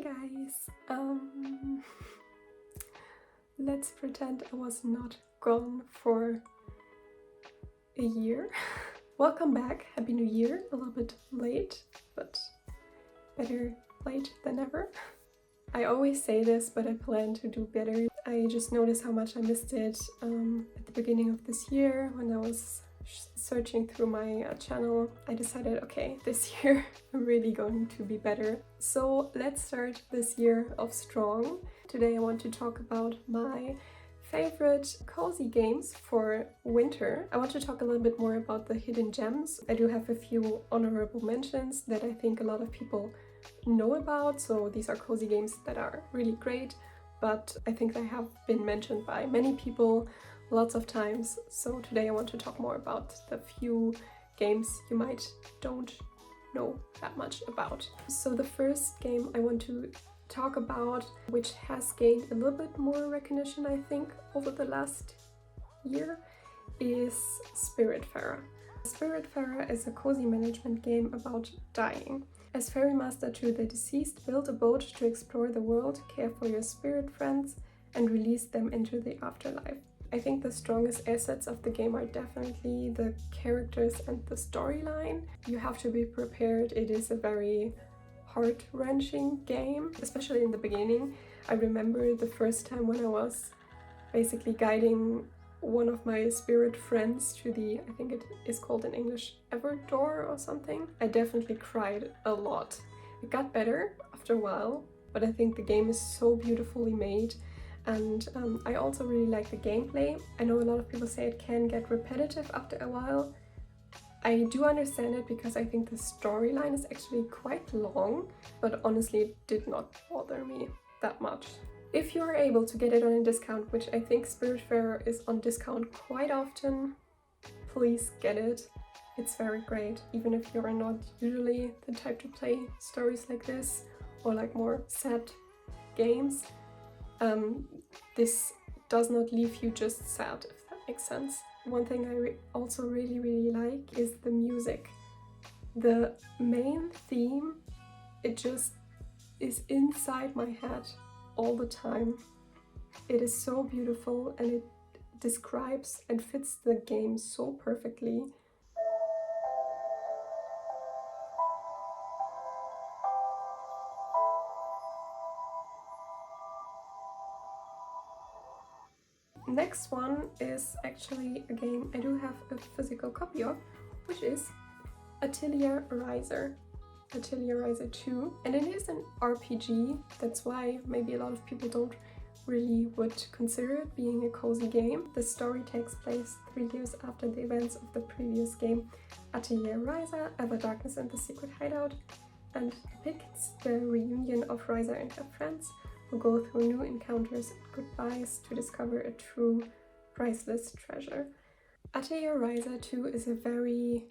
guys, let's pretend I was not gone for a year. Welcome back, Happy New Year, a little bit late, but better late than never. I always say this, but I plan to do better. I just noticed how much I missed it at the beginning of this year when I was searching through my channel. I decided, okay, this year I'm really going to be better. So let's start this year off strong. Today I want to talk about my favorite cozy games for winter. I want to talk a little bit more about the hidden gems. I do have a few honorable mentions that I think a lot of people know about. So these are cozy games that are really great, but I think they have been mentioned by many people lots of times. So today I want to talk more about the few games you might don't know that much about. So the first game I want to talk about, which has gained a little bit more recognition I think over the last year, is Spiritfarer. Spiritfarer is a cozy management game about dying. As ferry master to the deceased, build a boat to explore the world, care for your spirit friends, and release them into the afterlife. I think the strongest assets of the game are definitely the characters and the storyline. You have to be prepared. It is a very heart-wrenching game, especially in the beginning. I remember the first time when I was basically guiding one of my spirit friends to the, I think it is called in English, Everdoor or something. I definitely cried a lot. It got better after a while, but I think the game is so beautifully made. And I also really like the gameplay. I know a lot of people say it can get repetitive after a while. I do understand it because I think the storyline is actually quite long, but honestly it did not bother me that much. If you are able to get it on a discount, which I think Spiritfarer is on discount quite often, please get it. It's very great, even if you are not usually the type to play stories like this or like more sad games. This does not leave you just sad, if that makes sense. One thing I also really like is the music. The main theme, it just is inside my head all the time. It is so beautiful and it describes and fits the game so perfectly. Next one is actually a game I do have a physical copy of, which is Atelier Ryza. Atelier Ryza 2, and it is an RPG. That's why maybe a lot of people don't really would consider it being a cozy game. The story takes place 3 years after the events of the previous game, Atelier Ryza, Ever Darkness and the Secret Hideout, and depicts the reunion of Ryza and her friends who go through new encounters and goodbyes to discover a true priceless treasure. Atelier Ryza 2 is a very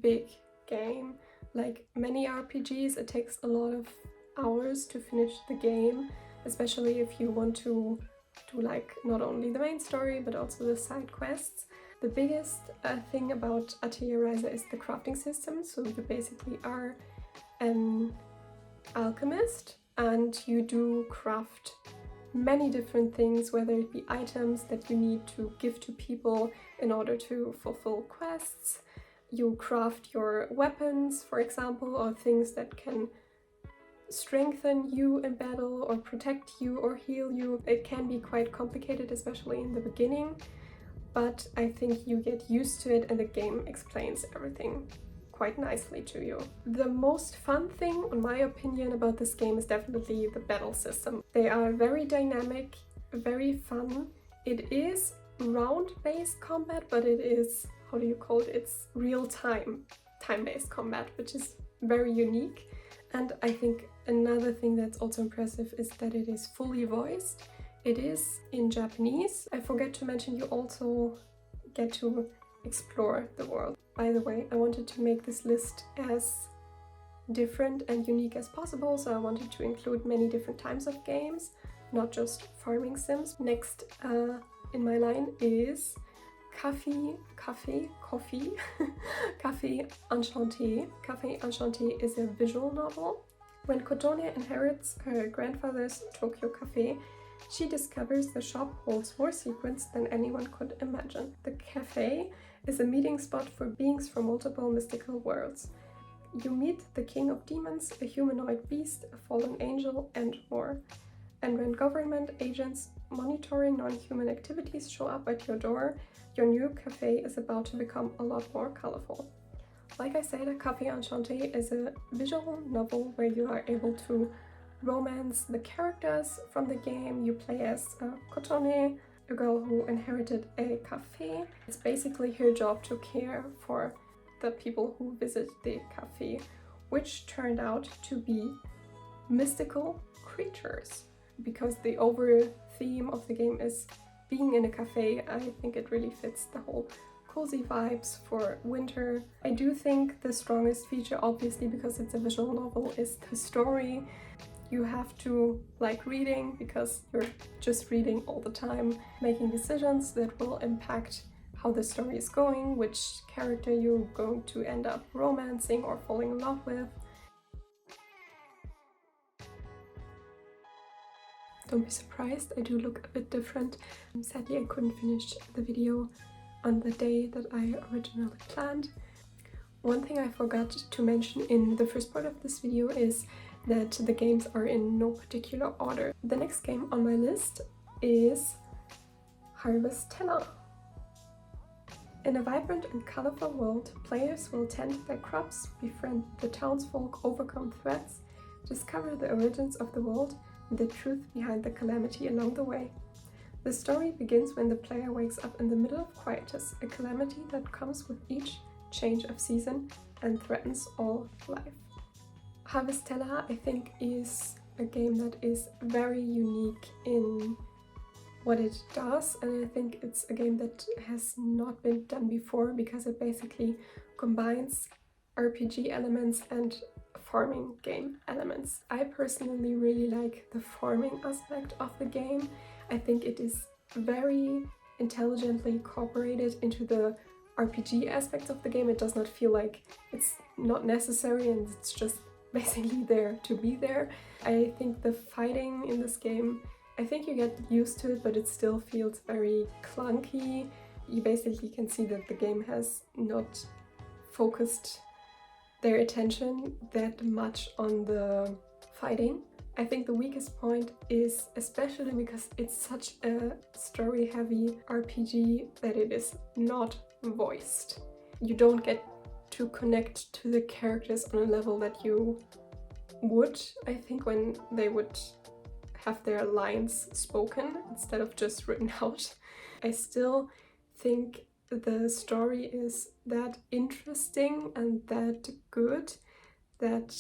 big game. Like many RPGs, it takes a lot of hours to finish the game, especially if you want to do like not only the main story but also the side quests. The biggest thing about Atelier Ryza is the crafting system. So you basically are an alchemist and you do craft many different things, whether it be items that you need to give to people in order to fulfill quests. You craft your weapons, for example, or things that can strengthen you in battle or protect you or heal you. It can be quite complicated, especially in the beginning, but I think you get used to it and the game explains everything quite nicely to you. The most fun thing, in my opinion, about this game is definitely the battle system. They are very dynamic, very fun. It is round-based combat, but it is, how do you call it? It's time-based combat, which is very unique. And I think another thing that's also impressive is that it is fully voiced. It is in Japanese. I forget to mention you also get to explore the world. By the way, I wanted to make this list as different and unique as possible, so I wanted to include many different types of games, not just farming sims. Next in my line is Café Enchanté. Café Enchanté is a visual novel. When Kotone inherits her grandfather's Tokyo cafe, she discovers the shop holds more secrets than anyone could imagine. The cafe is a meeting spot for beings from multiple mystical worlds. You meet the king of demons, a humanoid beast, a fallen angel, and more. And when government agents monitoring non-human activities show up at your door, your new cafe is about to become a lot more colorful. Like I said, Café Enchanté is a visual novel where you are able to romance the characters from the game. You play as Kotone, a girl who inherited a cafe. It's basically her job to care for the people who visit the cafe, which turned out to be mystical creatures. Because the over theme of the game is being in a cafe, I think it really fits the whole cozy vibes for winter. I do think the strongest feature, obviously because it's a visual novel, is the story. You have to like reading because you're just reading all the time, making decisions that will impact how the story is going, which character you're going to end up romancing or falling in love with. Don't be surprised, I do look a bit different. Sadly, I couldn't finish the video on the day that I originally planned. One thing I forgot to mention in the first part of this video is that the games are in no particular order. The next game on my list is Harvestella. In a vibrant and colorful world, players will tend their crops, befriend the townsfolk, overcome threats, discover the origins of the world, and the truth behind the calamity along the way. The story begins when the player wakes up in the middle of quietus, a calamity that comes with each change of season and threatens all life. Harvestella, I think, is a game that is very unique in what it does, and I think it's a game that has not been done before because it basically combines RPG elements and farming game elements. I personally really like the farming aspect of the game. I think it is very intelligently incorporated into the RPG aspects of the game. It does not feel like it's not necessary and it's just basically there to be there. I think the fighting in this game, I think you get used to it, but it still feels very clunky. You basically can see that the game has not focused their attention that much on the fighting. I think the weakest point is, especially because it's such a story-heavy RPG, that it is not voiced. You don't get to connect to the characters on a level that you would, I think, when they would have their lines spoken instead of just written out. I still think the story is that interesting and that good that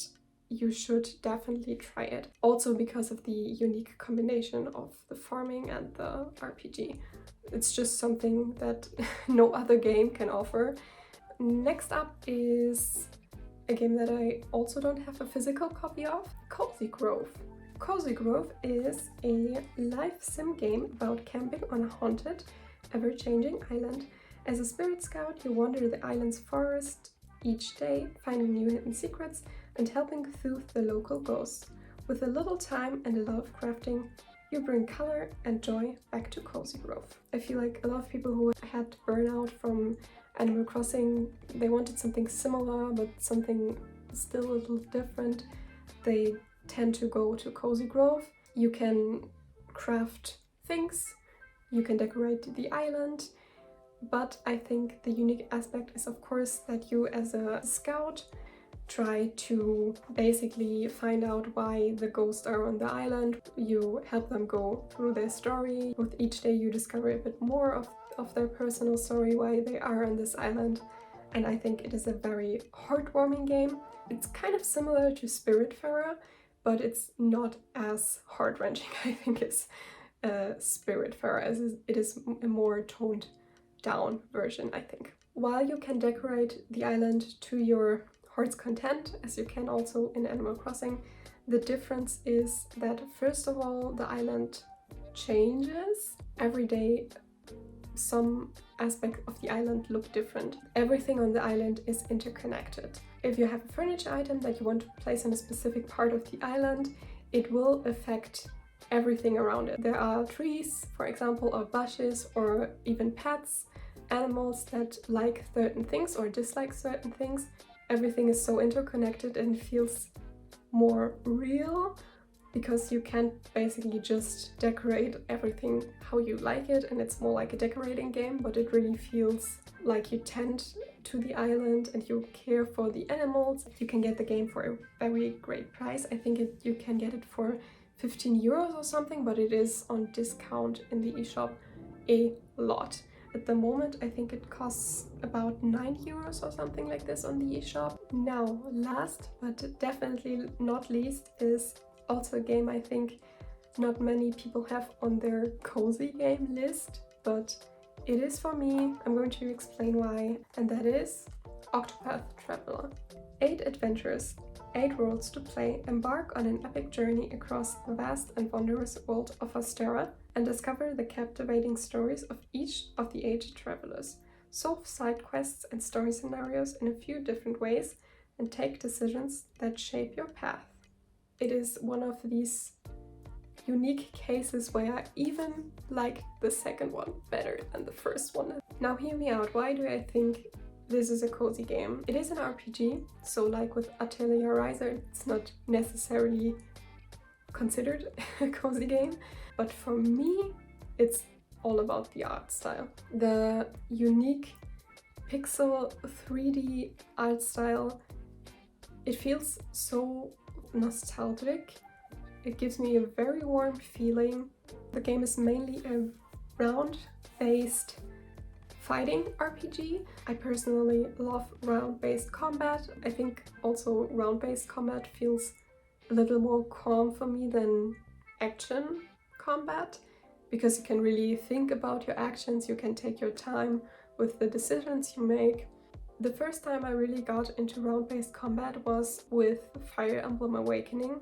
you should definitely try it. Also because of the unique combination of the farming and the RPG. It's just something that no other game can offer. Next up is a game that I also don't have a physical copy of, Cozy Grove. Cozy Grove is a life sim game about camping on a haunted, ever-changing island. As a spirit scout, you wander the island's forest each day, finding new hidden secrets and helping soothe the local ghosts. With a little time and a lot of crafting, you bring color and joy back to Cozy Grove. I feel like a lot of people who had burnout from Animal Crossing, they wanted something similar but something still a little different. They tend to go to Cozy Grove. You can craft things, you can decorate the island, but I think the unique aspect is, of course, that you as a scout try to basically find out why the ghosts are on the island. You help them go through their story. With each day you discover a bit more of their personal story, why they are on this island, and I think it is a very heartwarming game. It's kind of similar to Spiritfarer, but it's not as heart-wrenching, I think, as Spiritfarer, as it is a more toned down version, I think. While you can decorate the island to your heart's content, as you can also in Animal Crossing, the difference is that first of all the island changes. Every day some aspect of the island look different. Everything on the island is interconnected. If you have a furniture item that you want to place on a specific part of the island, it will affect everything around it. There are trees, for example, or bushes, or even pets, animals that like certain things or dislike certain things. Everything is so interconnected and feels more real because you can't basically just decorate everything how you like it, and it's more like a decorating game, but it really feels like you tend to the island and you care for the animals. You can get the game for a very great price. I think you can get it for 15 euros or something, but it is on discount in the eShop a lot. At the moment, I think it costs about 9 euros or something like this on the eShop. Now, last but definitely not least is also a game I think not many people have on their cozy game list, but it is for me. I'm going to explain why, and that is Octopath Traveler. 8 adventures, 8 worlds to play. Embark on an epic journey across the vast and wondrous world of Ostera and discover the captivating stories of each of the 8 travelers. Solve side quests and story scenarios in a few different ways and take decisions that shape your path. It is one of these unique cases where I even like the second one better than the first one. Now hear me out, why do I think this is a cozy game? It is an RPG, so like with Atelier Ryza, it's not necessarily considered a cozy game, but for me, it's all about the art style. The unique pixel 3D art style, it feels so nostalgic. It gives me a very warm feeling. The game is mainly a round-based fighting RPG. I personally love round-based combat. I think also round-based combat feels a little more calm for me than action combat, because you can really think about your actions, you can take your time with the decisions you make. The first time I really got into round-based combat was with Fire Emblem Awakening,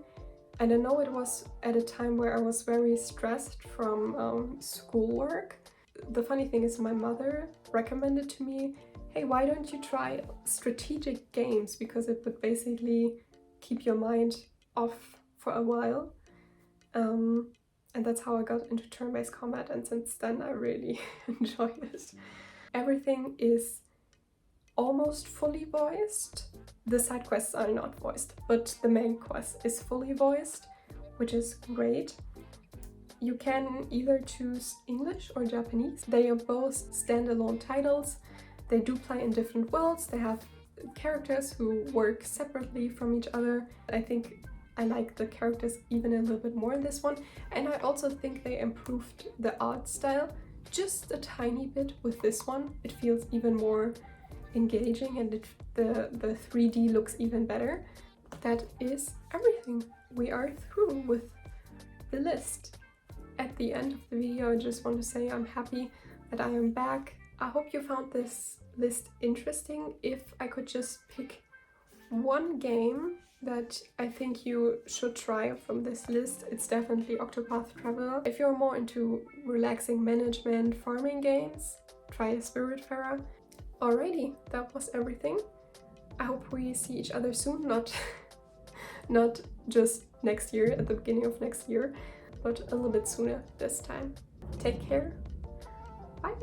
and I know it was at a time where I was very stressed from schoolwork. The funny thing is my mother recommended to me, hey, why don't you try strategic games, because it would basically keep your mind off for a while. And that's how I got into turn-based combat, and since then I really enjoy it. Everything is almost fully voiced. The side quests are not voiced, but the main quest is fully voiced, which is great. You can either choose English or Japanese. They are both standalone titles. They do play in different worlds. They have characters who work separately from each other. I think I like the characters even a little bit more in this one, and I also think they improved the art style just a tiny bit with this one. It feels even more engaging, and the 3D looks even better. That is everything. We are through with the list. At the end of the video, I just want to say I'm happy that I am back. I hope you found this list interesting. If I could just pick one game that I think you should try from this list, it's definitely Octopath Traveler. If you're more into relaxing management farming games, try Spiritfarer. Alrighty, that was everything. I hope we see each other soon, not just next year, at the beginning of next year, but a little bit sooner this time. Take care. Bye!